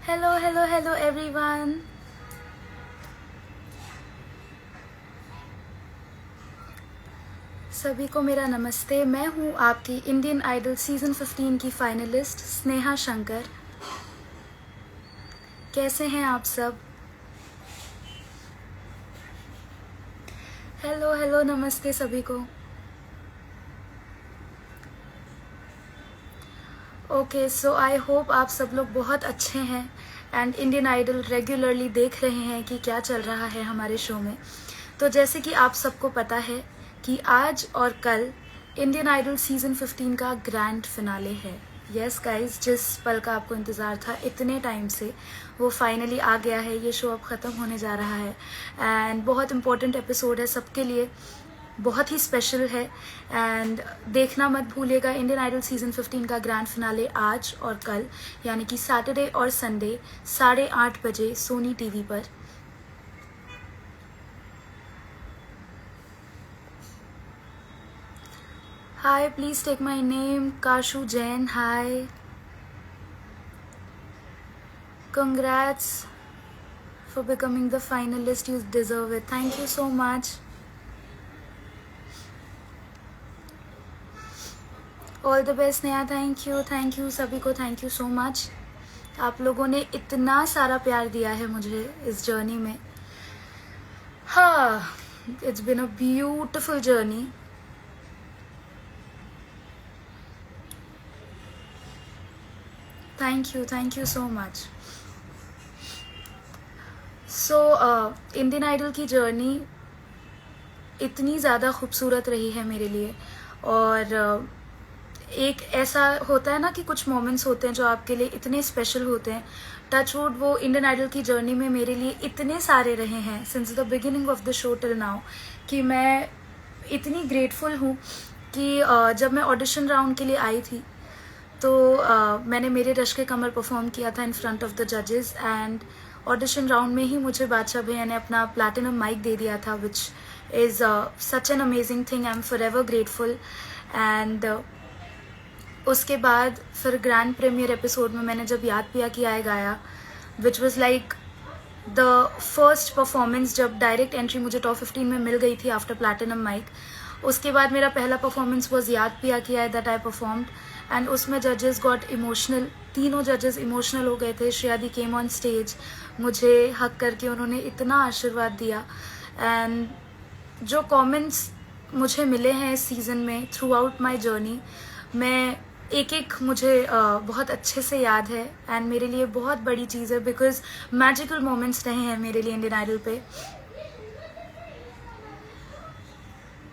Hello hello hello everyone. सभी को मेरा नमस्ते। मैं हूँ आपकी इंडियन आइडल सीजन 15 की फाइनलिस्ट स्नेहा शंकर। कैसे हैं आप सब? हेलो हेलो नमस्ते सभी को। ओके, सो आई होप आप सब लोग बहुत अच्छे हैं एंड इंडियन आइडल रेगुलरली देख रहे हैं कि क्या चल रहा है हमारे शो में। तो जैसे कि आप सबको पता है कि आज और कल इंडियन आइडल सीजन 15 का ग्रैंड फिनाले है। यस गाइज, जिस पल का आपको इंतज़ार था इतने टाइम से, वो फाइनली आ गया है। ये शो अब ख़त्म होने जा रहा है एंड बहुत इम्पोर्टेंट एपिसोड है सबके लिए, बहुत ही स्पेशल है। एंड देखना मत भूलिएगा इंडियन आइडल सीजन 15 का ग्रैंड फिनाले आज और कल, यानी कि सैटरडे और संडे 8:30 बजे सोनी टीवी पर। Hi, please take my name. Kashu Jain, hi. Congrats for becoming the finalist. You deserve it. Thank you so much. All the best, Neha. Thank you. Thank you सभी को. Thank you so much. आप लोगों ने इतना सारा प्यार दिया है मुझे इस जर्नी में. हाँ, it's been a beautiful journey. Thank you so much. So, Indian Idol की जर्नी इतनी ज़्यादा खूबसूरत रही है मेरे लिए। और एक ऐसा होता है ना कि कुछ मोमेंट्स होते हैं जो आपके लिए इतने स्पेशल होते हैं। टचवुड, वो इंडियन आइडल की जर्नी में मेरे लिए इतने सारे रहे हैं since the beginning of the show till now, कि मैं इतनी ग्रेटफुल हूँ कि जब मैं ऑडिशन राउंड के लिए आई थी तो मैंने मेरे रश के कमर परफॉर्म किया था इन फ्रंट ऑफ द जजेस एंड ऑडिशन राउंड में ही मुझे बादशाह भैया ने अपना प्लैटिनम माइक दे दिया था, which is such an amazing thing. I am for ever grateful. And उसके बाद फिर ग्रैंड प्रीमियर एपिसोड में मैंने जब याद पिया कि आए गाया, which was like the first performance जब डायरेक्ट एंट्री मुझे टॉप 15 में मिल गई थी आफ्टर प्लैटिनम माइक। उसके बाद मेरा पहला परफॉर्मेंस वॉज याद पिया कि आए दैट आई परफॉर्म्ड एंड उसमें जजेस गॉट इमोशनल। तीनों जजेस इमोशनल हो गए थे। श्रेया दी केम ऑन स्टेज, मुझे हक करके उन्होंने इतना आशीर्वाद दिया। एंड जो कमेंट्स मुझे मिले हैं इस सीज़न में थ्रू आउट माई जर्नी, मैं एक एक मुझे बहुत अच्छे से याद है एंड मेरे लिए बहुत बड़ी चीज़ है बिकॉज मैजिकल मोमेंट्स रहे हैं मेरे लिए इंडियन आइडल पे।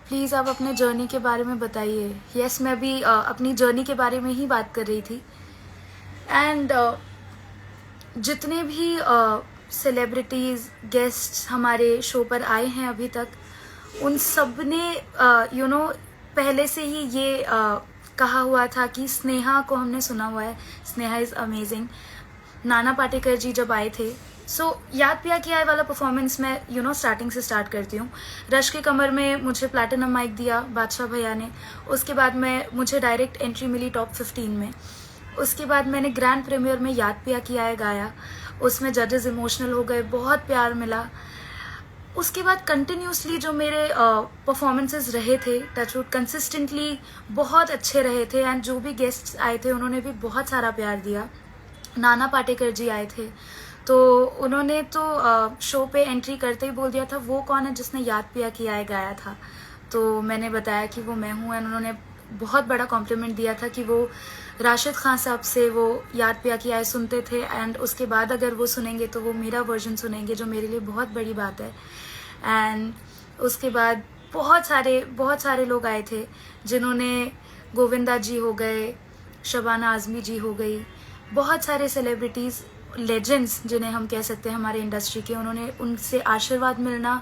प्लीज़ आप अपने जर्नी के बारे में बताइए। यस, मैं भी अपनी जर्नी के बारे में ही बात कर रही थी। एंड जितने भी सेलिब्रिटीज़ गेस्ट्स हमारे शो पर आए हैं अभी तक, उन सब ने यू नो पहले से ही ये कहा हुआ था कि स्नेहा को हमने सुना हुआ है, स्नेहा इज़ अमेजिंग। नाना पाटेकर जी जब आए थे, याद पिया कि आए वाला परफॉर्मेंस मैं स्टार्टिंग से स्टार्ट करती हूँ। रश के कमर में मुझे प्लैटिनम माइक दिया बादशाह भैया ने। उसके बाद मुझे डायरेक्ट एंट्री मिली टॉप 15 में। उसके बाद मैंने ग्रैंड प्रीमियर में याद पिया कि आए गाया, उसमें जजेस इमोशनल हो गए, बहुत प्यार मिला। उसके बाद कंटिन्यूसली जो मेरे परफॉर्मेंसेस रहे थे टचवुड कंसिस्टेंटली बहुत अच्छे रहे थे एंड जो भी गेस्ट्स आए थे उन्होंने भी बहुत सारा प्यार दिया। नाना पाटेकर जी आए थे तो उन्होंने तो शो पे एंट्री करते ही बोल दिया था वो कौन है जिसने याद पिया कि आए गाया था। तो मैंने बताया कि वो मैं हूँ एंड उन्होंने बहुत बड़ा कॉम्प्लीमेंट दिया था कि वो राशिद खान साहब से वो याद पिया कि आए सुनते थे एंड उसके बाद अगर वो सुनेंगे तो वो मेरा वर्जन सुनेंगे, जो मेरे लिए बहुत बड़ी बात है। एंड उसके बाद बहुत सारे लोग आए थे जिन्होंने, गोविंदा जी हो गए, शबाना आज़मी जी हो गई, बहुत सारे सेलिब्रिटीज़, लेजेंड्स जिन्हें हम कह सकते हैं हमारे इंडस्ट्री के, उन्होंने उनसे आशीर्वाद मिलना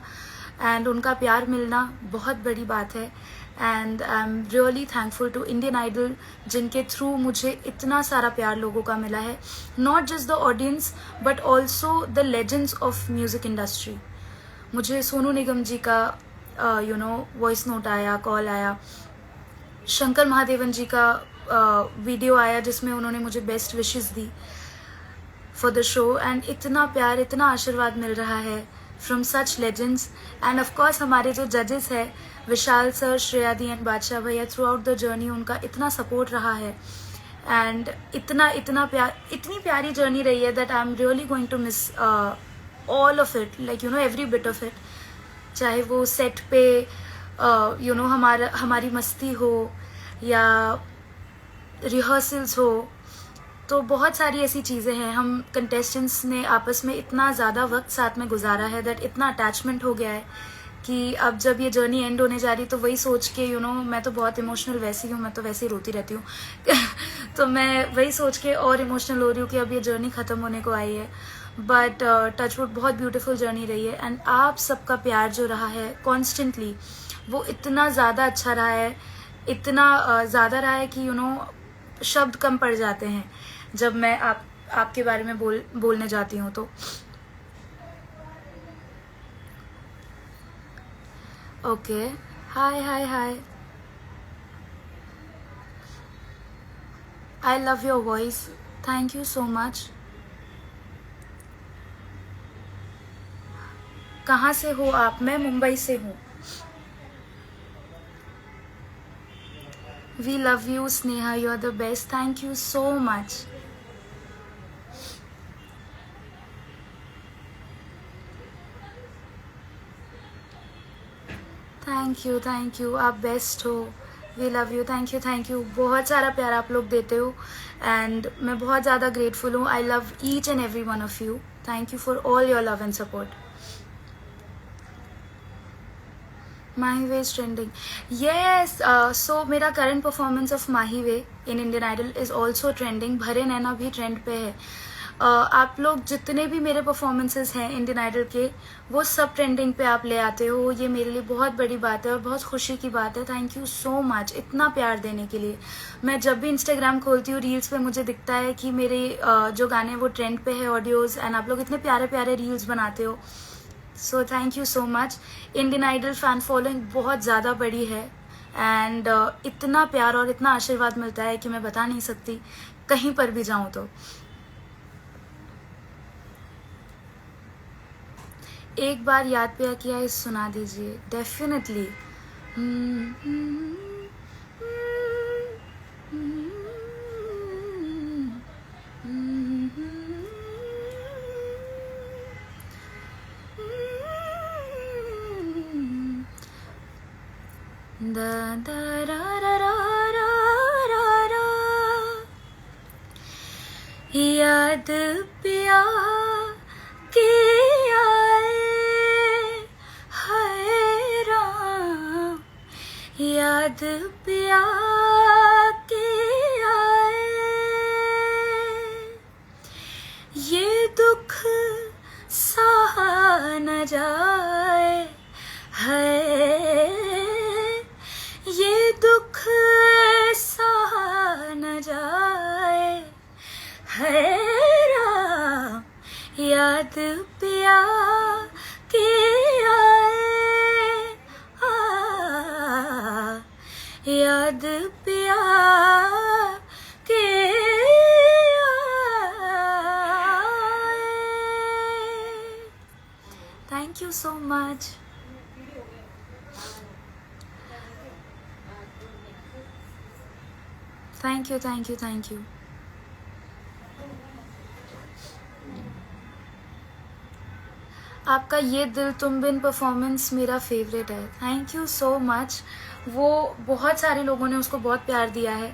एंड उनका प्यार मिलना बहुत बड़ी बात है। And I am really thankful to Indian Idol जिनके थ्रू मुझे इतना सारा प्यार लोगों का मिला है, not just the audience but also the legends of music industry. मुझे सोनू निगम जी का वॉइस नोट आया, कॉल आया, शंकर महादेवन जी का वीडियो आया जिसमें उन्होंने मुझे best wishes the. For the show, and इतना प्यार, इतना आशीर्वाद मिल रहा है from such legends. End of course हमारे जो जजेस है, विशाल सर, श्रेया दी एंड बादशाह भैया, थ्रू आउट द जर्नी उनका इतना सपोर्ट रहा है. एंड इतना प्यार, इतनी प्यारी जर्नी रही है that I am really going to miss all of it, like you know every bit of it. चाहे वो सेट पे यू नो हमारी मस्ती हो या रिहर्सल्स हो, तो बहुत सारी ऐसी चीज़ें हैं. हम कंटेस्टेंट्स ने आपस में इतना ज़्यादा वक्त साथ में गुजारा है दैट इतना अटैचमेंट हो गया है कि अब जब ये जर्नी एंड होने जा रही तो वही सोच के यू नो, मैं तो बहुत इमोशनल वैसी हूँ, मैं तो वैसे ही रोती रहती हूँ तो मैं वही सोच के और इमोशनल हो रही हूँ कि अब ये जर्नी ख़त्म होने को आई है. बट टचवुड बहुत ब्यूटीफुल जर्नी रही है. एंड आप सबका प्यार जो रहा है कॉन्स्टेंटली, वो इतना ज़्यादा अच्छा रहा है, इतना ज़्यादा रहा है कि यू नो शब्द कम पड़ जाते हैं जब मैं आपके बारे में बोलने जाती हूँ. तो okay, hi hi hi, I love your voice, thank you so much. कहाँ से हो आप? मैं मुंबई से हूँ. We love you Sneha, you are the best, thank you so much. Thank you, आप बेस्ट हो. We love you, thank you. बहुत सारा प्यार आप लोग देते हो एंड मैं बहुत ज़्यादा ग्रेटफुल हूँ. I love each and every one of you. Thank you for all your love and support. Mahi Ve is trending. Yes, so मेरा current performance of Mahi Ve in Indian Idol is also trending. Bhare Naina भी trend पे है. आप लोग जितने भी मेरे परफॉर्मेंसेस हैं इंडियन आइडल के, वो सब ट्रेंडिंग पे आप ले आते हो. ये मेरे लिए बहुत बड़ी बात है और बहुत खुशी की बात है. थैंक यू सो मच इतना प्यार देने के लिए. मैं जब भी इंस्टाग्राम खोलती हूँ, रील्स पे मुझे दिखता है कि मेरे जो गाने वो ट्रेंड पे है, ऑडियोज, एंड आप लोग इतने प्यारे प्यारे रील्स बनाते हो. So thank you so much. Indian Idol fan following बहुत ज़्यादा बड़ी है एंड इतना प्यार और इतना आशीर्वाद मिलता है कि मैं बता नहीं सकती कहीं पर भी जाऊँ तो. एक बार याद पे किया है, सुना दीजिए. डेफिनेटली. दा दा रा रा रा रा रा, याद पिया के याद पिया के आए, ये दुख सहा न जाए है, ये दुख सहा न जाए है राम. याद पिया के याद पिया के आए. Thank you so much. Thank you. आपका ये दिल तुम बिन परफॉर्मेंस मेरा फेवरेट है. Thank you so much. वो बहुत सारे लोगों ने उसको बहुत प्यार दिया है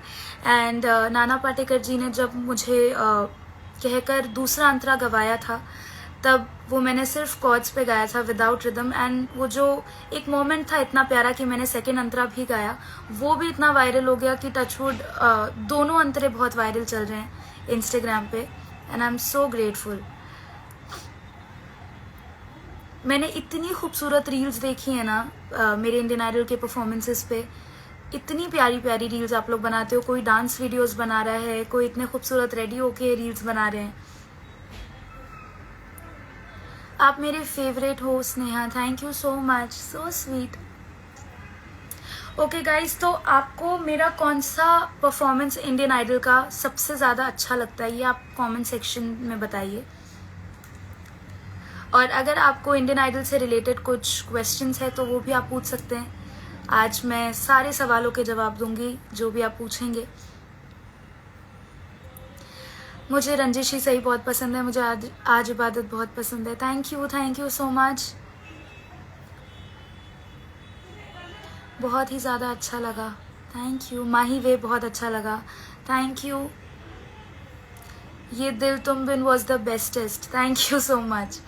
एंड नाना पाटेकर जी ने जब मुझे कहकर दूसरा अंतरा गवाया था, तब वो मैंने सिर्फ कॉर्ड्स पे गाया था विदाउट रिदम. एंड वो जो एक मोमेंट था इतना प्यारा कि मैंने सेकेंड अंतरा भी गाया, वो भी इतना वायरल हो गया कि टचवुड दोनों अंतरे बहुत वायरल चल रहे हैं इंस्टाग्राम पे and I am so grateful. मैंने इतनी खूबसूरत रील्स देखी है ना मेरे इंडियन आइडल के परफॉर्मेंसेस पे. इतनी प्यारी प्यारी रील्स आप लोग बनाते हो. कोई डांस वीडियोस बना रहा है, कोई इतने खूबसूरत रेडी होके रील्स बना रहे हैं. आप मेरे फेवरेट हो Sneha. Thank you so much, so sweet. Okay guys, तो आपको मेरा कौन सा परफॉर्मेंस इंडियन आइडल का सबसे ज़्यादा अच्छा लगता है, ये आप कमेंट सेक्शन में बताइए। और अगर आपको इंडियन आइडल से रिलेटेड कुछ क्वेश्चंस है तो वो भी आप पूछ सकते हैं। आज मैं सारे सवालों के जवाब दूंगी जो भी आप पूछेंगे। मुझे रंजिश ही सही बहुत पसंद है, मुझे आज इबादत बहुत पसंद है। थैंक यू सो मच, बहुत ही ज़्यादा अच्छा लगा। Thank you. माही वे बहुत अच्छा लगा, thank you. Ye Dil Tum Bin was the bestest, thank you so much,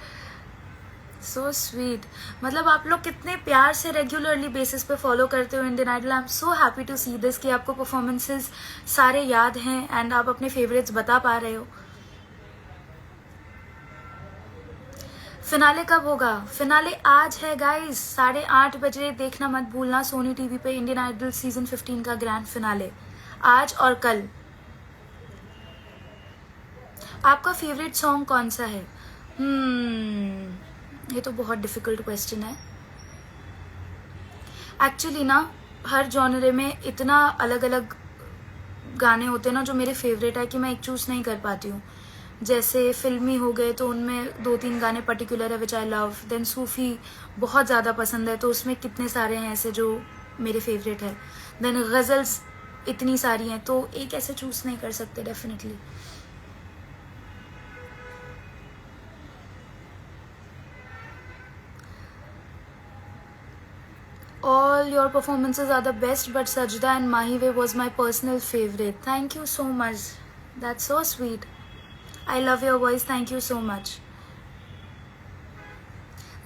so sweet. मतलब आप लोग कितने प्यार से रेगुलरली बेसिस पे फॉलो करते हो Indian Idol. I am so happy to see this कि आपको परफॉर्मेंसेस सारे याद हैं एंड आप अपने फेवरेट्स बता पा रहे हो। फिनाले कब होगा? फिनाले आज है गाइस, 8:30 बजे। देखना मत भूलना सोनी टीवी पे इंडियन आइडल सीजन 15 का ग्रैंड फिनाले, आज और कल। आपका फेवरेट सॉन्ग कौन सा है? ये तो बहुत डिफिकल्ट क्वेश्चन है। एक्चुअली ना हर जॉनरे में इतना अलग अलग गाने होते हैं ना जो मेरे फेवरेट है कि मैं एक चूज नहीं कर पाती हूँ। जैसे फिल्मी हो गए तो उनमें 2-3 गाने पर्टिकुलर है विच आई लव। देन सूफी बहुत ज़्यादा पसंद है तो उसमें कितने सारे हैं ऐसे जो मेरे फेवरेट है। देन गज़ल्स इतनी सारी हैं तो एक ऐसे चूज नहीं कर सकते definitely. All your performances are the best, but Sajda and Mahi Way was my personal favorite. Thank you so much. That's so sweet. I love your voice. Thank you so much.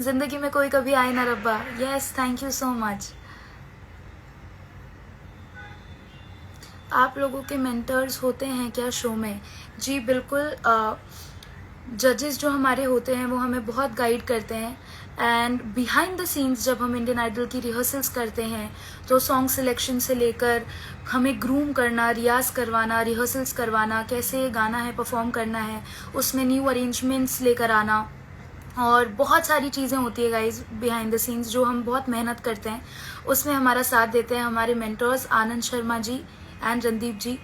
जिंदगी में कोई कभी आए ना रब्बा। Yes, thank you so much. आप लोगों के मेंटर्स होते हैं क्या शो में? जी बिल्कुल। जजेस जो हमारे होते हैं वो हमें बहुत गाइड करते हैं एंड बिहाइंड द सीन्स जब हम इंडियन आइडल की रिहर्सल्स करते हैं तो सॉन्ग सिलेक्शन से लेकर हमें ग्रूम करना, रियाज करवाना, रिहर्सल्स करवाना, कैसे गाना है, परफॉर्म करना है, उसमें न्यू अरेंजमेंट्स लेकर आना और बहुत सारी चीज़ें होती है गाइज बिहाइंड द सीन्स जो हम बहुत मेहनत करते हैं। उसमें हमारा साथ देते हैं हमारे मेंटर्स आनंद शर्मा जी एंड रणदीप जी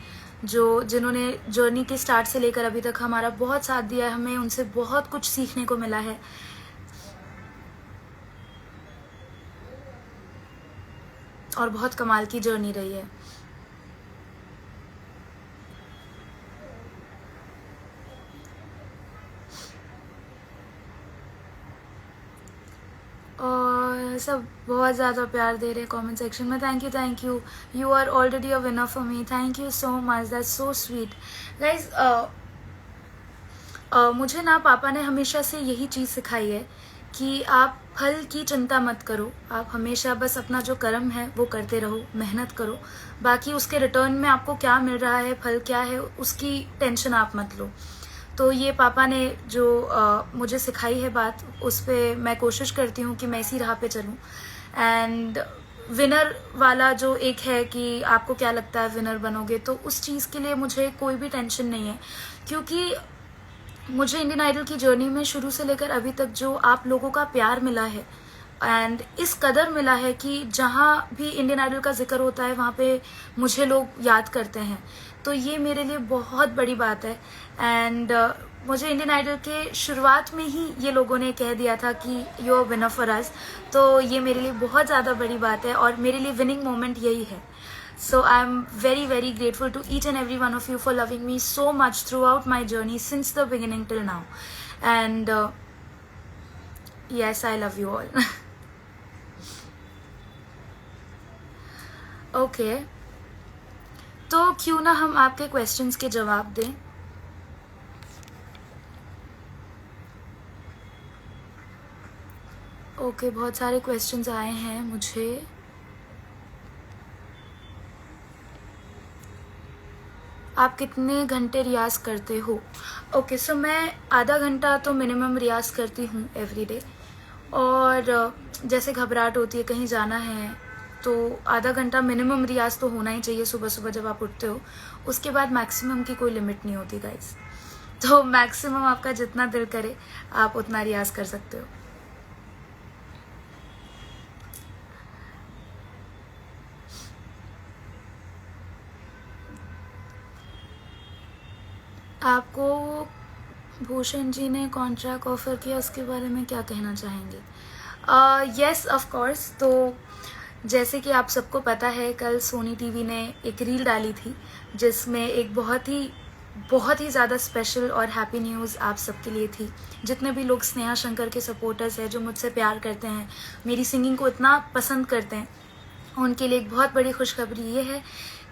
जिन्होंने जर्नी के स्टार्ट से लेकर अभी तक हमारा बहुत साथ दिया है। हमें उनसे बहुत कुछ सीखने को मिला है। और बहुत कमाल की जर्नी रही है। और सब बहुत ज़्यादा प्यार दे रहे हैं कमेंट सेक्शन में। Thank you. You are already a winner for me. Thank you so much, that's so sweet guys. मुझे ना पापा ने हमेशा से यही चीज़ सिखाई है कि आप फल की चिंता मत करो, आप हमेशा बस अपना जो कर्म है वो करते रहो, मेहनत करो। बाकी उसके रिटर्न में आपको क्या मिल रहा है, फल क्या है, उसकी टेंशन आप मत लो। तो ये पापा ने जो मुझे सिखाई है बात, उस पर मैं कोशिश करती हूँ कि मैं इसी राह पे चलूँ। एंड विनर वाला जो एक है कि आपको क्या लगता है विनर बनोगे, तो उस चीज़ के लिए मुझे कोई भी टेंशन नहीं है क्योंकि मुझे इंडियन आइडल की जर्नी में शुरू से लेकर अभी तक जो आप लोगों का प्यार मिला है एंड इस कदर मिला है कि जहाँ भी इंडियन आइडल का जिक्र होता है वहाँ पे मुझे लोग याद करते हैं, तो ये मेरे लिए बहुत बड़ी बात है। एंड मुझे इंडियन आइडल के शुरुआत में ही ये लोगों ने कह दिया था कि you are winner for us, तो ये मेरे लिए बहुत ज़्यादा बड़ी बात है और मेरे लिए विनिंग मोमेंट यही है। So I'm very grateful to each and every one of you for loving me so much throughout my journey since the beginning till now. And yes, I love you all. Okay. तो क्यों ना हम आपके questions के जवाब दें। Okay, बहुत सारे क्वेश्चंस आए हैं मुझे। आप कितने घंटे रियाज करते हो? ओके, सो मैं आधा घंटा तो मिनिमम रियाज करती हूँ एवरी डे। और जैसे घबराहट होती है, कहीं जाना है, तो आधा घंटा मिनिमम रियाज तो होना ही चाहिए सुबह सुबह जब आप उठते हो। उसके बाद मैक्सिमम की कोई लिमिट नहीं होती गाइस, तो मैक्सिमम आपका जितना दिल करे आप उतना रियाज कर सकते हो। आपको भूषण जी ने कॉन्ट्रैक्ट ऑफर किया, उसके बारे में क्या कहना चाहेंगे? Yes of course. तो जैसे कि आप सबको पता है, कल सोनी टीवी ने एक रील डाली थी जिसमें एक बहुत ही ज़्यादा स्पेशल और हैप्पी न्यूज़ आप सबके लिए थी। जितने भी लोग स्नेहा शंकर के सपोर्टर्स हैं, जो मुझसे प्यार करते हैं, मेरी सिंगिंग को इतना पसंद करते हैं, उनके लिए एक बहुत बड़ी खुशखबरी ये है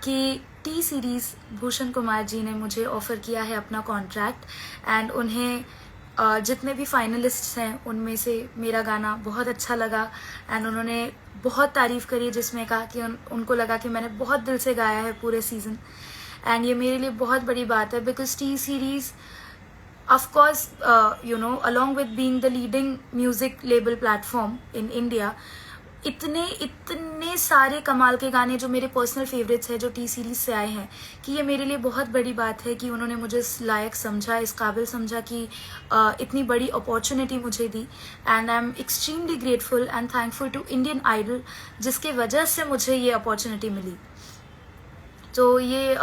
कि टी सीरीज़ भूषण कुमार जी ने मुझे ऑफ़र किया है अपना कॉन्ट्रैक्ट। एंड उन्हें जितने भी फाइनलिस्ट्स हैं उनमें से मेरा गाना बहुत अच्छा लगा एंड उन्होंने बहुत तारीफ़ करी, जिसमें कहा कि उनको लगा कि मैंने बहुत दिल से गाया है पूरे सीज़न। एंड ये मेरे लिए बहुत बड़ी बात है, because T series of course along with being the leading music label platform in India, इतने सारे कमाल के गाने जो मेरे पर्सनल फेवरेट्स हैं जो टी सीरीज से आए हैं, कि ये मेरे लिए बहुत बड़ी बात है कि उन्होंने मुझे इस लायक समझा, इस काबिल समझा कि इतनी बड़ी अपॉर्चुनिटी मुझे दी। And I am extremely grateful and thankful to Indian Idol, जिसके वजह से मुझे ये अपॉर्चुनिटी मिली। तो ये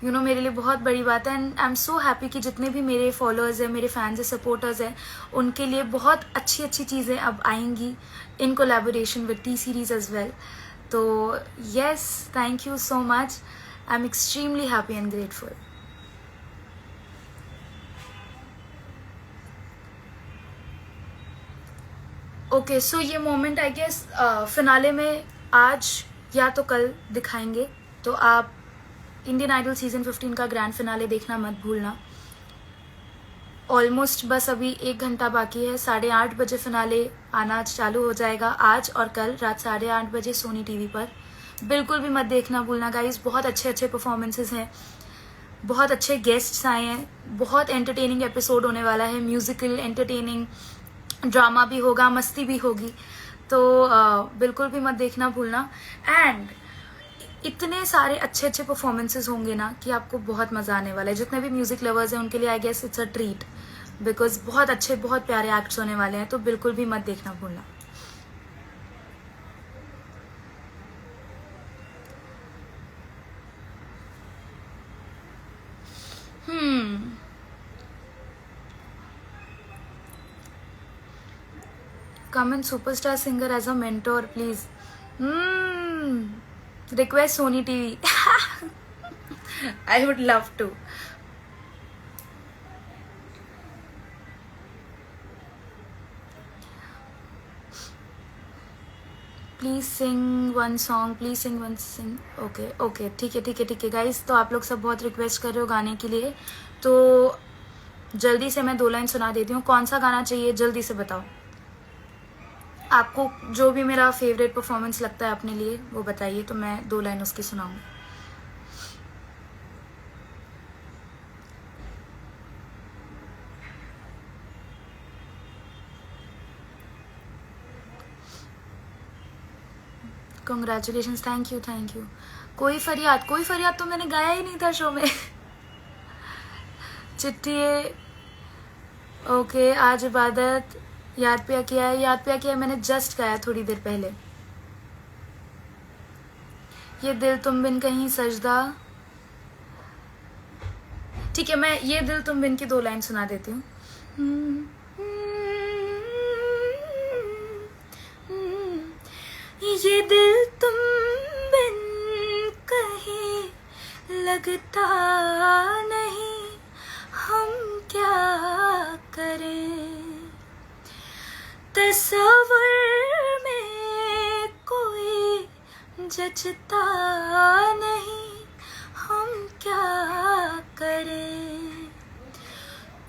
मेरे लिए बहुत बड़ी बात है and I am so happy कि जितने भी मेरे फॉलोअर्स हैं, मेरे फैंस हैं, सपोर्टर्स हैं, उनके लिए बहुत अच्छी चीज़ें अब आएंगी in collaboration with T Series as well. तो yes, thank you so much, I am extremely happy and grateful. Okay, so ये मोमेंट आई गेस फिनाले में आज या तो कल दिखाएंगे, तो आप इंडियन आइडल सीजन 15 का ग्रैंड फिनाले देखना मत भूलना। ऑलमोस्ट बस अभी 1 घंटा बाकी है, 8:30 बजे फिनाले आना चालू हो जाएगा आज और कल रात 8:30 बजे सोनी टीवी पर। बिल्कुल भी मत देखना भूलना गाइस, बहुत अच्छे परफॉर्मेंसेस हैं, बहुत अच्छे गेस्ट्स आए हैं, बहुत एंटरटेनिंग एपिसोड होने वाला है, म्यूजिकल, एंटरटेनिंग, ड्रामा भी होगा, मस्ती भी होगी, तो बिल्कुल भी मत देखना भूलना। एंड इतने सारे अच्छे परफॉर्मेंसेस होंगे ना कि आपको बहुत मज़ा आने वाला है। जितने भी म्यूजिक लवर्स हैं उनके लिए I guess it's a treat, because बहुत अच्छे, बहुत प्यारे एक्ट्स होने वाले हैं, तो बिल्कुल भी मत देखना भूलना। Come in superstar singer as a mentor, please. Request Sony TV. I would love to. Please sing one song, please sing one sing. Okay, ठीक है गाइस, तो आप लोग सब बहुत रिक्वेस्ट कर रहे हो गाने के लिए, तो जल्दी से मैं 2 लाइन सुना देती हूँ। कौन सा गाना चाहिए जल्दी से बताओ, आपको जो भी मेरा फेवरेट परफॉर्मेंस लगता है अपने लिए वो बताइए, तो मैं 2 लाइन उसकी सुनाऊँ। Congratulations, thank you. कोई फरियाद तो मैंने गाया ही नहीं था शो में। चिट्ठी, ओके, आज इबादत, याद पिया किया मैंने जस्ट गाया थोड़ी देर पहले। ये दिल तुम बिन कहीं सजदा, ठीक है, मैं ये दिल तुम बिन की 2 लाइन सुना देती हूँ। ये दिल तुम बिन कहीं लगता नहीं, हम क्या करें, तस्वर में कोई जचता नहीं, हम क्या करें,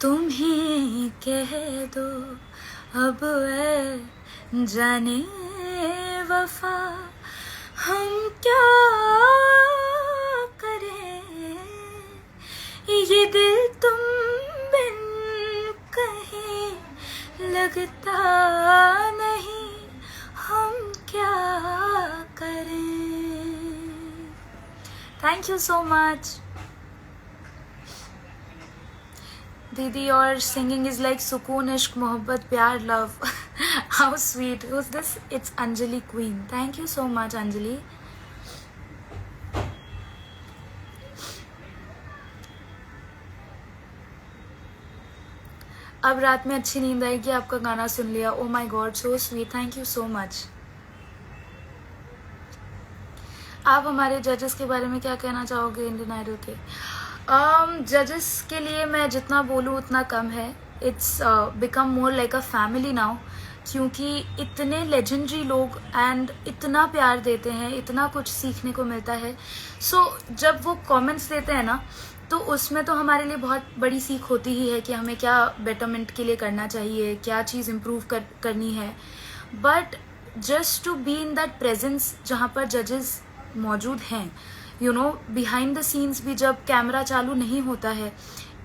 तुम ही कह दो अब ऐ जाने वफा, हम क्या करें, ये दिल तुम बिन कहीं लगता नहीं, हम क्या करें। थैंक यू सो मच दीदी, your singing is like सुकून, इश्क, मोहब्बत, प्यार, love. How sweet. Who's this? It's Anjali Queen. Thank you so much, Anjali. अब रात में अच्छी नींद आएगी आपका गाना सुन लिया। Oh my God, so sweet, thank you so much. आप हमारे जजेस के बारे में क्या कहना चाहोगे इंडियन आइडल के? जजेस के लिए मैं जितना बोलूँ उतना कम है। It's become more like a family now, क्योंकि इतने लेजेंडरी लोग एंड इतना प्यार देते हैं, इतना कुछ सीखने को मिलता है। सो जब वो कमेंट्स देते हैं ना, तो उसमें तो हमारे लिए बहुत बड़ी सीख होती ही है कि हमें क्या बेटरमेंट के लिए करना चाहिए, क्या चीज़ इम्प्रूव करनी है। But just to be in that presence जहाँ पर जजेस मौजूद हैं, you know, behind the scenes भी जब कैमरा चालू नहीं होता है,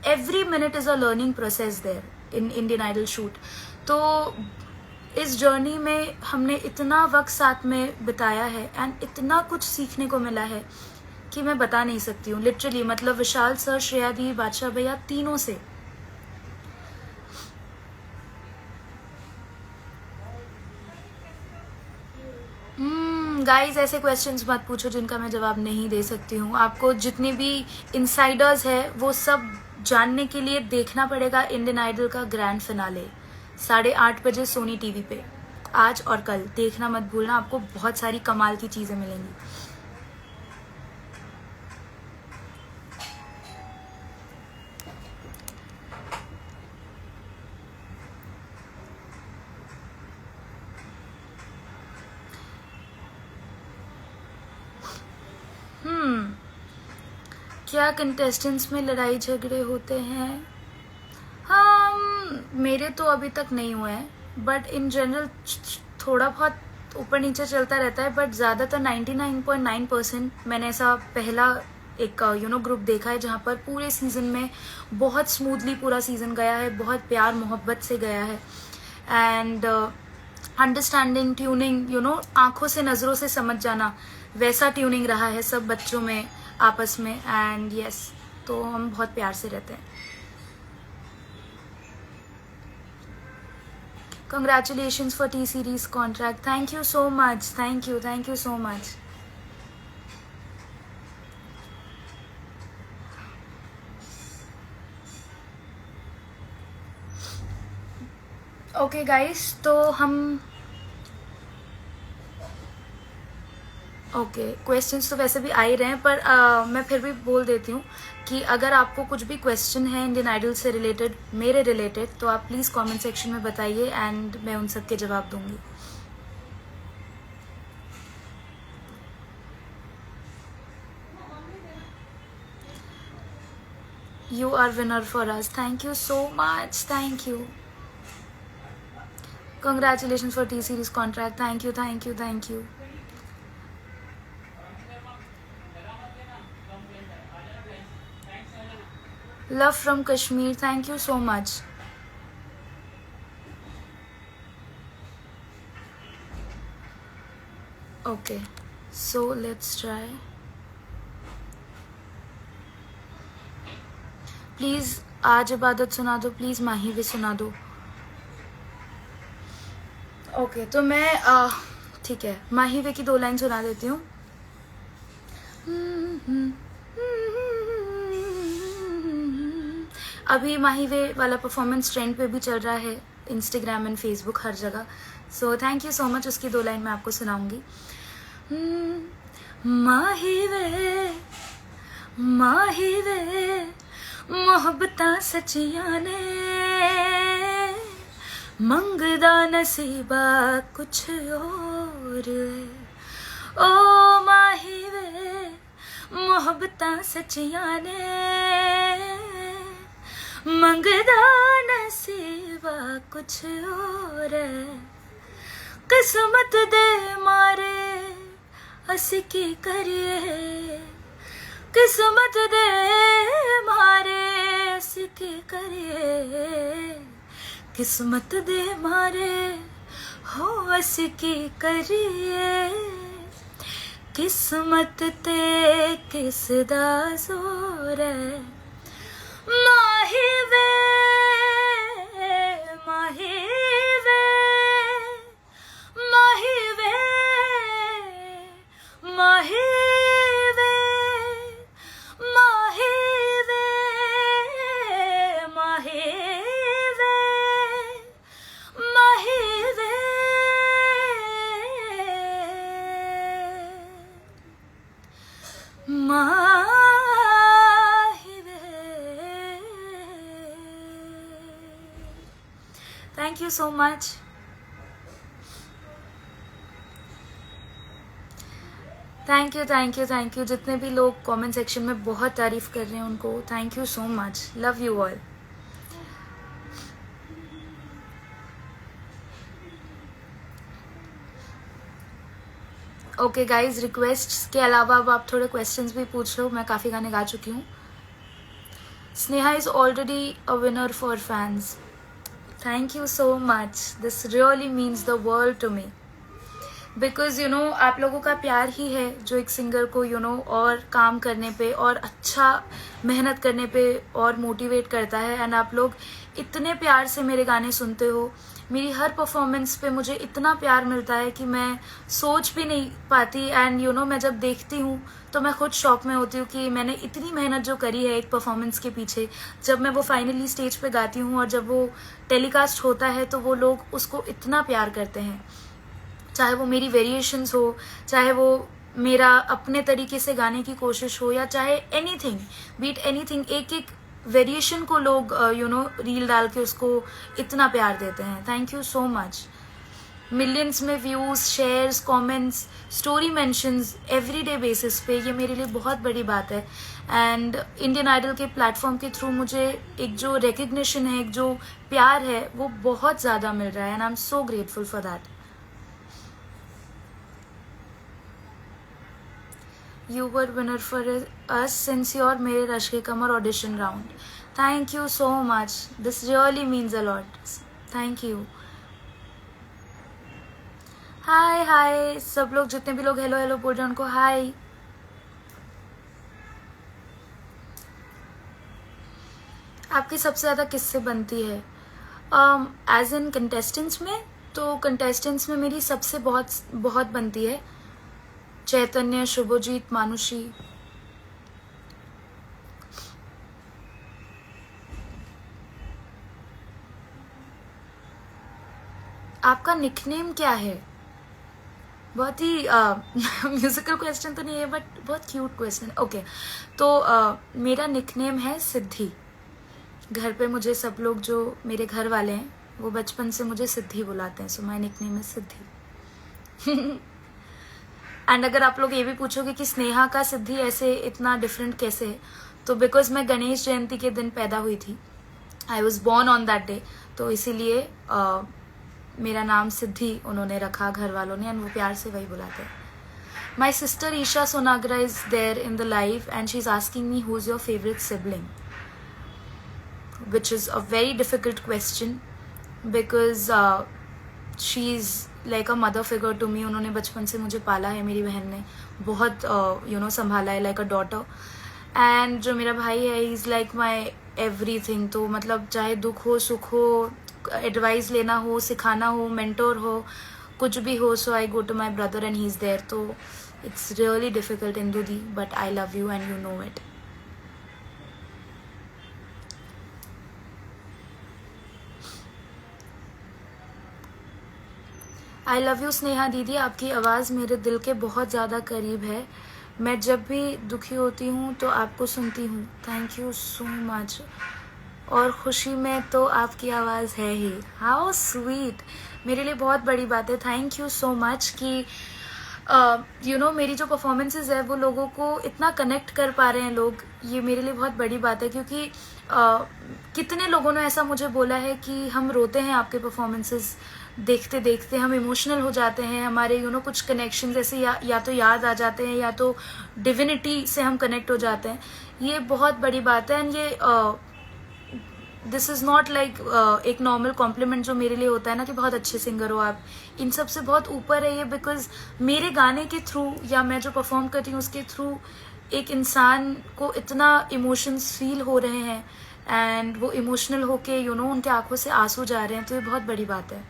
every minute is a learning process there in Indian Idol shoot. तो इस जर्नी में हमने इतना वक्त साथ में बिताया है एंड इतना कुछ सीखने को मिला है कि मैं बता नहीं सकती हूँ लिटरली। मतलब विशाल सर, श्रेया दी, बादशाह भैया, तीनों से। गाइज ऐसे क्वेश्चंस मत पूछो जिनका मैं जवाब नहीं दे सकती हूँ। आपको जितने भी इनसाइडर्स है वो सब जानने के लिए देखना पड़ेगा इंडियन आइडल का ग्रैंड फिनाले 8:30 बजे सोनी टीवी पे, आज और कल। देखना मत भूलना, आपको बहुत सारी कमाल की चीजें मिलेंगी। क्या कंटेस्टेंट्स में लड़ाई झगड़े होते हैं? हाँ, मेरे तो अभी तक नहीं हुए हैं, बट इन जनरल थोड़ा बहुत ऊपर नीचे चलता रहता है। बट ज़्यादातर 99.9% मैंने ऐसा पहला एक ग्रुप देखा है जहाँ पर पूरे सीज़न में बहुत स्मूथली पूरा सीज़न गया है, बहुत प्यार मोहब्बत से गया है। एंड अंडरस्टैंडिंग, ट्यूनिंग, आंखों से नज़रों से समझ जाना, वैसा ट्यूनिंग रहा है सब बच्चों में आपस में। एंड यस, तो हम बहुत प्यार से रहते हैं। Congratulations for T-Series contract. Thank you so much. Thank you so much. Okay guys, तो हम क्वेश्चंस तो वैसे भी आ ही रहे हैं, पर मैं फिर भी बोल देती हूँ कि अगर आपको कुछ भी क्वेश्चन है इंडियन आइडल से रिलेटेड, मेरे रिलेटेड, तो आप प्लीज़ कमेंट सेक्शन में बताइए एंड मैं उन सब के जवाब दूंगी। You are winner for us. Thank you so much. Thank you. Congratulations for T-Series contract. Thank you. Love from Kashmir. Thank you so much. Okay, so let's try. Please आज इबादत सुना दो, प्लीज़ माही भी सुना दो। ओके, तो मैं ठीक है, माही वे की 2 लाइन सुना देती हूँ। अभी माही वे वाला परफॉर्मेंस ट्रेंड पे भी चल रहा है, इंस्टाग्राम एंड फेसबुक, हर जगह। सो थैंक यू सो मच। उसकी 2 लाइन मैं आपको सुनाऊंगी। माही वे मोहब्बतां सच्चियां ने, मंगदा नसीबा कुछ और। ओ माही वे मोहब्बतां सच्चियां ने, मंगदा नसीबा कुछ और। किस्मत दे मारे असी की करिए, किस्मत दे मारे असी की करिए, किस्मत दे मारे हो असी की करिए, किस्मत ते किस दा जोर है। Mahi Ve Mahi Ve Mahi Ve Mahi Ve Mahi Ve Mahi Ve you so much. Thank you thank you thank you. जितने भी लोग कमेंट सेक्शन में बहुत तारीफ कर रहे हैं उनको thank you so much. Love you all. Okay guys, requests के अलावा अब आप थोड़े क्वेश्चंस भी पूछ लो। मैं काफ़ी गाने गा चुकी हूँ। Sneha is already a winner for fans. Thank you so much. This really means the world to me, because you know आप लोगों का प्यार ही है जो एक सिंगर को यू नो और काम करने पे और अच्छा मेहनत करने पे और मोटिवेट करता है। एंड आप लोग इतने प्यार से मेरे गाने सुनते हो। मेरी हर परफॉर्मेंस पे मुझे इतना प्यार मिलता है कि मैं सोच भी नहीं पाती। एंड यू नो मैं जब देखती हूँ तो मैं खुद शॉक में होती हूँ कि मैंने इतनी मेहनत जो करी है एक परफॉर्मेंस के पीछे, जब मैं वो फाइनली स्टेज पे गाती हूँ और जब वो टेलीकास्ट होता है तो वो लोग उसको इतना प्यार करते हैं। चाहे वो मेरी वेरिएशंस हो, चाहे वो मेरा अपने तरीके से गाने की कोशिश हो, या चाहे एनीथिंग बीट एनीथिंग, एक एक वेरिएशन को लोग यू नो रील डाल के उसको इतना प्यार देते हैं। Thank you so much. Millions में views, shares, comments, story mentions everyday basis पे, ये मेरे लिए बहुत बड़ी बात है। एंड इंडियन आइडल के प्लेटफॉर्म के थ्रू मुझे एक जो रिकग्निशन है, एक जो प्यार है, वो बहुत ज़्यादा मिल रहा है। And I am so grateful for that. You were winner for us since your मेरे रश के कमर audition round. Thank you so much. This really means a lot. Thank you. हाय हाय सब लोग, जितने भी लोग हेलो हेलो बोल रहे हैं उनको हाय। आपकी सबसे ज़्यादा किससे बनती है? एज इन कंटेस्टेंट्स में, तो कंटेस्टेंट्स में मेरी सबसे बहुत बहुत बनती है चैतन्य, शुभजीत, मानुषी। आपका निकनेम क्या है? बहुत ही म्यूजिकल क्वेश्चन तो नहीं है बट बहुत क्यूट क्वेश्चन। ओके, तो मेरा निकनेम है सिद्धि। घर पे मुझे सब लोग जो मेरे घर वाले हैं वो बचपन से मुझे सिद्धि बुलाते हैं। सो माय निकनेम है सिद्धि। एंड अगर आप लोग ये भी पूछोगे कि स्नेहा का सिद्धि ऐसे इतना डिफरेंट कैसे है, तो बिकॉज मैं गणेश जयंती के दिन पैदा हुई थी। I was born on that day, तो इसीलिए मेरा नाम सिद्धि उन्होंने रखा घर वालों ने, एंड वो प्यार से वही बुलाते हैं। My sister Isha Sonagra is there in the life and she is asking me who is your favourite sibling, which is a very difficult question because she is like a mother figure to me. उन्होंने बचपन से मुझे पाला है, मेरी बहन ने बहुत यू नो संभाला है लाइक अ डॉटर। एंड जो मेरा भाई है he is like my everything. तो मतलब चाहे दुख हो, सुख हो, एडवाइस लेना हो, सिखाना हो, मेंटोर हो, कुछ भी हो, so I go to my brother and he is there. तो it's really difficult Indu di, but I love you and you know it. I love you Sneha didi, आपकी आवाज़ मेरे दिल के बहुत ज़्यादा करीब है। मैं जब भी दुखी होती हूँ तो आपको सुनती हूँ। Thank you so much. और खुशी में तो आपकी आवाज़ है ही। हाउ स्वीट, मेरे लिए बहुत बड़ी बात है। थैंक यू सो मच कि यू नो मेरी जो परफॉर्मेंसेज है वो लोगों को इतना कनेक्ट कर पा रहे हैं लोग, ये मेरे लिए बहुत बड़ी बात है। क्योंकि कितने लोगों ने ऐसा मुझे बोला है कि हम रोते हैं आपके परफॉर्मेंसेज देखते देखते, हम इमोशनल हो जाते हैं, हमारे यू नो कुछ कनेक्शन ऐसे या तो याद आ जाते हैं या तो डिविनिटी से हम कनेक्ट हो जाते हैं। ये बहुत बड़ी बात है। एंड ये दिस इज़ नॉट लाइक एक नॉर्मल कॉम्प्लीमेंट जो मेरे लिए होता है ना कि बहुत अच्छे सिंगर हो आप, इन सब से बहुत ऊपर है ये। बिकॉज मेरे गाने के थ्रू या मैं जो परफॉर्म करती हूँ उसके थ्रू एक इंसान को इतना इमोशंस फील हो रहे हैं एंड वो इमोशनल होके यू नो उनके आंखों से आंसू जा रहे हैं, तो ये बहुत बड़ी बात है।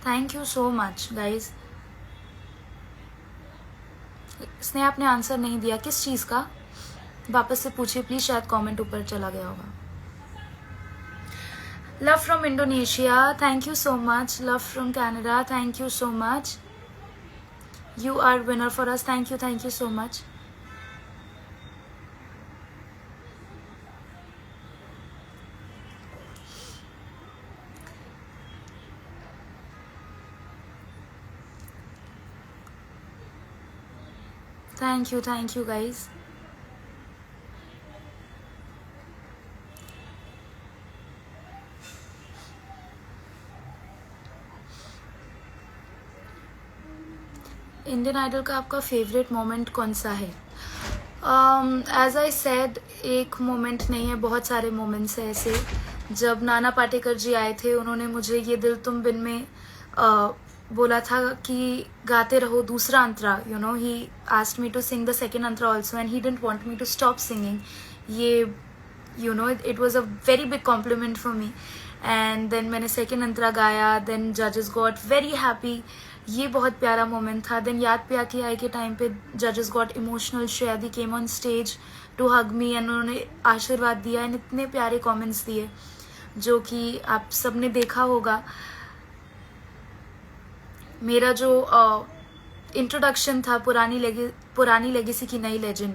Thank you so much guys. Sneha आपने आंसर नहीं दिया, किस चीज़ का? वापस से पूछिए प्लीज, शायद कमेंट ऊपर चला गया होगा। Love from Indonesia, thank you so much. Love from Canada, thank you so much. You are winner for us, thank you so much. Thank you guys. Indian Idol का आपका फेवरेट मोमेंट कौन सा है? As I said, एक moment नहीं है, बहुत सारे मोमेंट्स हैं ऐसे. जब नाना पाटेकर जी आए थे, उन्होंने मुझे ये दिल तुम बिन में बोला था कि गाते रहो दूसरा अंतरा. You know, he asked me to sing the second antara also and he didn't want me to stop singing. ये you know, it was a very big compliment for me. And then मैंने सेकेंड अंतरा गाया, then जजेस got very happy. ये बहुत प्यारा moment था. Then याद पे आके आए के टाइम पे जजेस got emotional. Shreya di came on stage to hug me and उन्होंने आशीर्वाद दिया एंड इतने प्यारे कमेंट्स दिए जो कि आप सबने देखा होगा. मेरा जो इंट्रोडक्शन था पुरानी लेगेसी की नई legend,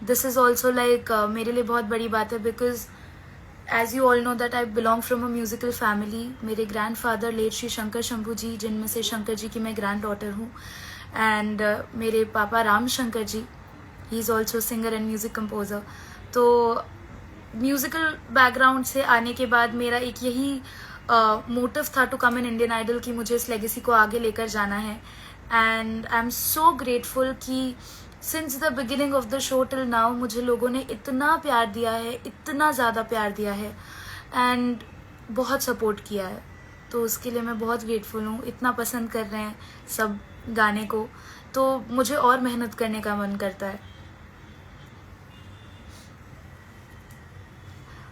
this is also like मेरे लिए बहुत बड़ी बात है because as you all know that I belong from a musical family. मेरे ग्रैंडफादर लेट श्री शंकर शंभू जी, जिनमें से शंकर जी की मैं ग्रैंड डॉटर हूँ, एंड मेरे पापा Ram Shankar ji, he is also singer and music composer. तो म्यूजिकल बैकग्राउंड से आने के बाद मेरा एक यही मोटिव था to come in Indian Idol कि मुझे इस लेगेसी को आगे लेकर जाना है. And I am so grateful कि since the beginning of the show till now मुझे लोगों ने इतना प्यार दिया है, इतना ज़्यादा प्यार दिया है एंड बहुत सपोर्ट किया है. तो उसके लिए मैं बहुत ग्रेटफुल हूँ. इतना पसंद कर रहे हैं सब गाने को, तो मुझे और मेहनत करने का मन करता है.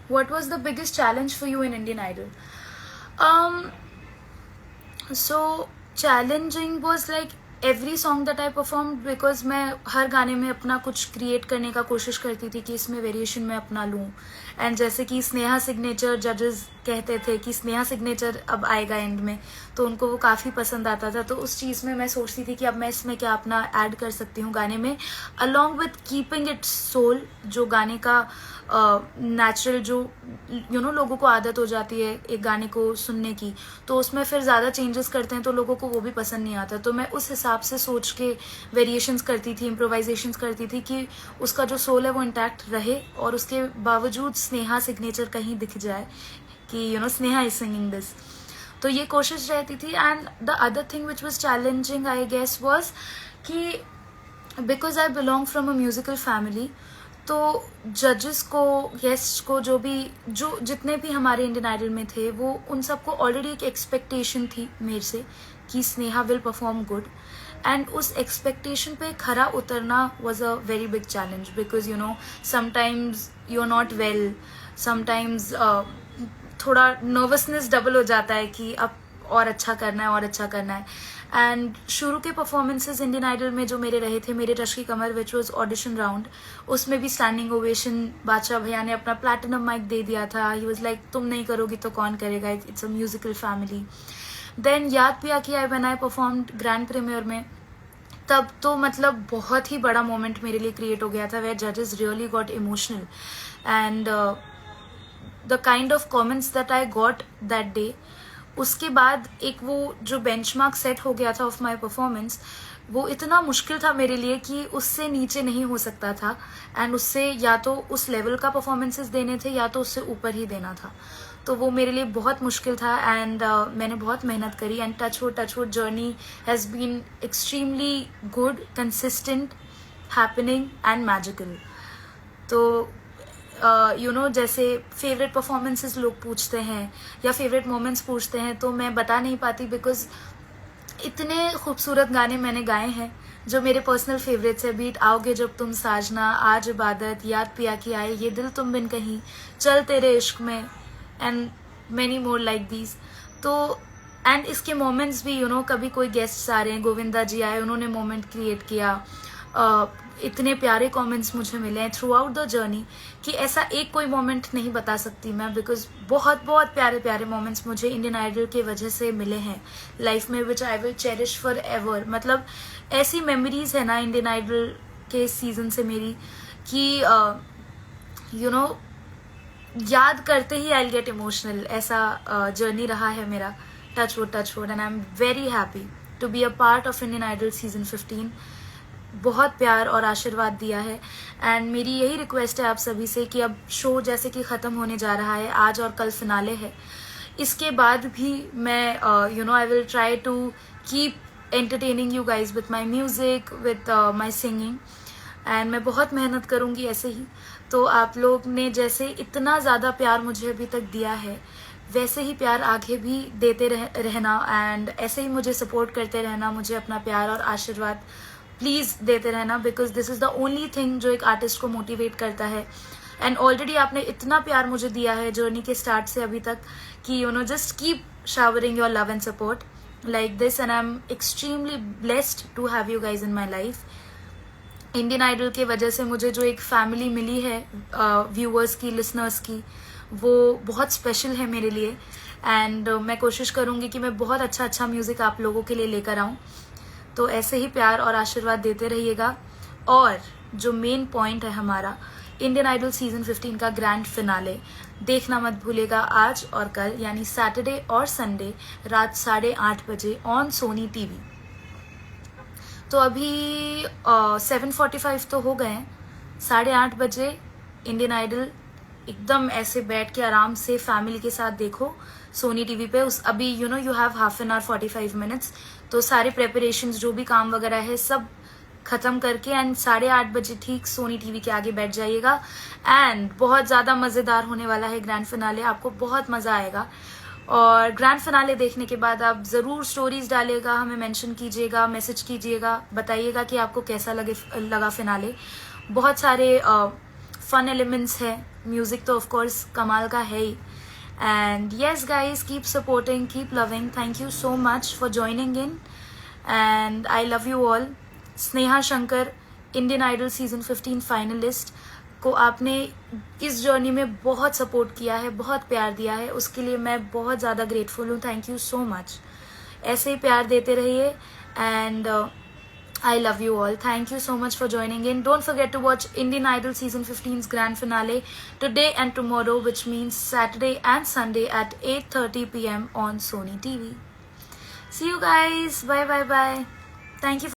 What was the biggest challenge for you in Indian Idol? So challenging was like every song that I performed because मैं हर गाने में अपना कुछ क्रिएट करने का कोशिश करती थी कि इसमें वेरिएशन मैं अपना लूँ. एंड जैसे कि स्नेहा सिग्नेचर, जजेस कहते थे कि स्नेहा सिग्नेचर अब आएगा एंड में, तो उनको वो काफ़ी पसंद आता था. तो उस चीज़ में मैं सोचती थी कि अब मैं इसमें क्या अपना ऐड कर सकती हूँ गाने में, along with keeping it soul. जो गाने का नेचुरल जो यू नो लोगों को आदत हो जाती है एक गाने को सुनने की, तो उसमें फिर ज़्यादा चेंजेस करते हैं तो लोगों को वो भी पसंद नहीं आता. तो मैं उस हिसाब से सोच के वेरिएशंस करती थी, इम्प्रोवाइजेशंस करती थी कि उसका जो सोल है वो इंटैक्ट रहे और उसके बावजूद स्नेहा सिग्नेचर कहीं दिख जाए कि you know Sneha is singing this. तो ये कोशिश रहती थी. And the other thing which was challenging I guess was कि because I belong from a musical family, तो जजेस को, गेस्ट्स को, जो जितने भी हमारे इंडियन आइडल में थे, वो उन सबको ऑलरेडी एक एक्सपेक्टेशन थी मेरे से कि Sneha will perform good. And उस एक्सपेक्टेशन पे खरा उतरना was a very big challenge because you know sometimes you are not well, sometimes थोड़ा नर्वसनेस डबल हो जाता है कि अब और अच्छा करना है. एंड शुरू के परफॉर्मेंसेज इंडियन आइडल में जो मेरे रहे थे, मेरे रश की कमर विच वॉज ऑडिशन राउंड, उसमें भी स्टैंडिंग ओवेशन. बादशाह भैया ने अपना प्लैटिनम माइक दे दिया था. ही वॉज लाइक तुम नहीं करोगी तो कौन करेगा, it's a musical family. Then याद भी आके आई when I performed grand premiere में, तब तो मतलब बहुत ही बड़ा मोमेंट मेरे लिए क्रिएट हो गया था वेयर जजेस really got emotional. And the kind of comments that I got that day, उसके बाद एक वो जो बेंचमार्क सेट हो गया था ऑफ माय परफॉर्मेंस, वो इतना मुश्किल था मेरे लिए कि उससे नीचे नहीं हो सकता था. एंड उससे या तो उस लेवल का परफॉर्मेंसेस देने थे या तो उससे ऊपर ही देना था. तो वो मेरे लिए बहुत मुश्किल था. एंड मैंने बहुत मेहनत करी. And touch wood journey has been extremely good, consistent, happening and magical. तो यू नो जैसे फेवरेट परफॉर्मेंसेस लोग पूछते हैं या फेवरेट मोमेंट्स पूछते हैं, तो मैं बता नहीं पाती बिकॉज इतने खूबसूरत गाने मैंने गाए हैं जो मेरे पर्सनल फेवरेट्स है. बीट आओगे जब तुम साजना, आज इबादत, याद पिया की आए, ये दिल तुम बिन कहीं, चल तेरे इश्क में, and many more like these. तो एंड इसके मोमेंट्स भी यू नो कभी कोई गेस्ट्स आ रहे हैं, गोविंदा जी आए, उन्होंने मोमेंट क्रिएट किया. इतने प्यारे कमेंट्स मुझे मिले हैं थ्रू आउट द जर्नी कि ऐसा एक कोई मोमेंट नहीं बता सकती मैं, बिकॉज बहुत बहुत प्यारे प्यारे मोमेंट्स मुझे इंडियन आइडल के वजह से मिले हैं लाइफ में, which I will cherish forever. मतलब ऐसी मेमोरीज है ना इंडियन आइडल के सीजन से मेरी कि यू नो याद करते ही आई गेट इमोशनल. ऐसा जर्नी रहा है मेरा. Touch wood and I am very happy to be a part of Indian Idol season 15. बहुत प्यार और आशीर्वाद दिया है। एंड मेरी यही रिक्वेस्ट है आप सभी से कि अब शो जैसे कि ख़त्म होने जा रहा है, आज और कल फिनाले है, इसके बाद भी मैं I will try to keep entertaining you guys with my music, with my singing, and मैं बहुत मेहनत करूँगी ऐसे ही। तो आप लोग ने जैसे इतना ज़्यादा प्यार मुझे अभी तक दिया है, वैसे ही प्यार आगे भी देते रहना, एंड ऐसे ही मुझे सपोर्ट करते रहना, मुझे अपना प्यार और आशीर्वाद प्लीज़ देते रहना, because this is the only thing जो एक आर्टिस्ट को मोटिवेट करता है। एंड ऑलरेडी आपने इतना प्यार मुझे दिया है जर्नी के स्टार्ट से अभी तक कि just keep showering your love and support like this, and I'm extremely blessed to have you guys in my life. Indian Idol के वजह से मुझे जो एक फैमिली मिली है व्यूअर्स की, लिसनर्स की, वो बहुत स्पेशल है मेरे लिए। एंड मैं कोशिश करूँगी कि मैं बहुत अच्छा म्यूज़िक आप लोगों के लिए लेकर आऊँ। तो ऐसे ही प्यार और आशीर्वाद देते रहिएगा। और जो मेन पॉइंट है हमारा, इंडियन आइडल सीजन 15 का ग्रैंड फिनाले देखना मत भूलेगा, आज और कल यानी सैटरडे और संडे रात 8:30 बजे ऑन सोनी टीवी। तो अभी 7:45 तो हो गए हैं, 8:30 बजे इंडियन आइडल एकदम ऐसे बैठ के आराम से फैमिली के साथ देखो सोनी टीवी पे। उस अभी you have half an hour 45 minutes, तो सारे प्रेपरेशंस जो भी काम वगैरह है सब खत्म करके एंड 8:30 बजे ठीक सोनी टीवी के आगे बैठ जाइएगा। एंड बहुत ज़्यादा मज़ेदार होने वाला है ग्रैंड फिनाले, आपको बहुत मज़ा आएगा। और ग्रैंड फिनाले देखने के बाद आप ज़रूर स्टोरीज डालिएगा, हमें मेंशन कीजिएगा, मैसेज कीजिएगा, बताइएगा कि आपको कैसा लगा फिनाले। बहुत सारे फन एलिमेंट्स हैं, म्यूज़िक तो ऑफ कोर्स कमाल का है ही। And yes guys, keep supporting, keep loving, thank you so much for joining in, and I love you all. Sneha Shankar, Indian Idol season 15 finalist को आपने इस जर्नी में बहुत सपोर्ट किया है, बहुत प्यार दिया है, उसके लिए मैं बहुत ज़्यादा ग्रेटफुल हूँ। थैंक यू सो मच, ऐसे ही प्यार देते रहिए। And I love you all. Thank you so much for joining in. Don't forget to watch Indian Idol Season 15's grand finale today and tomorrow, which means Saturday and Sunday at 8:30 p.m. on Sony TV. See you guys. Bye. Thank you.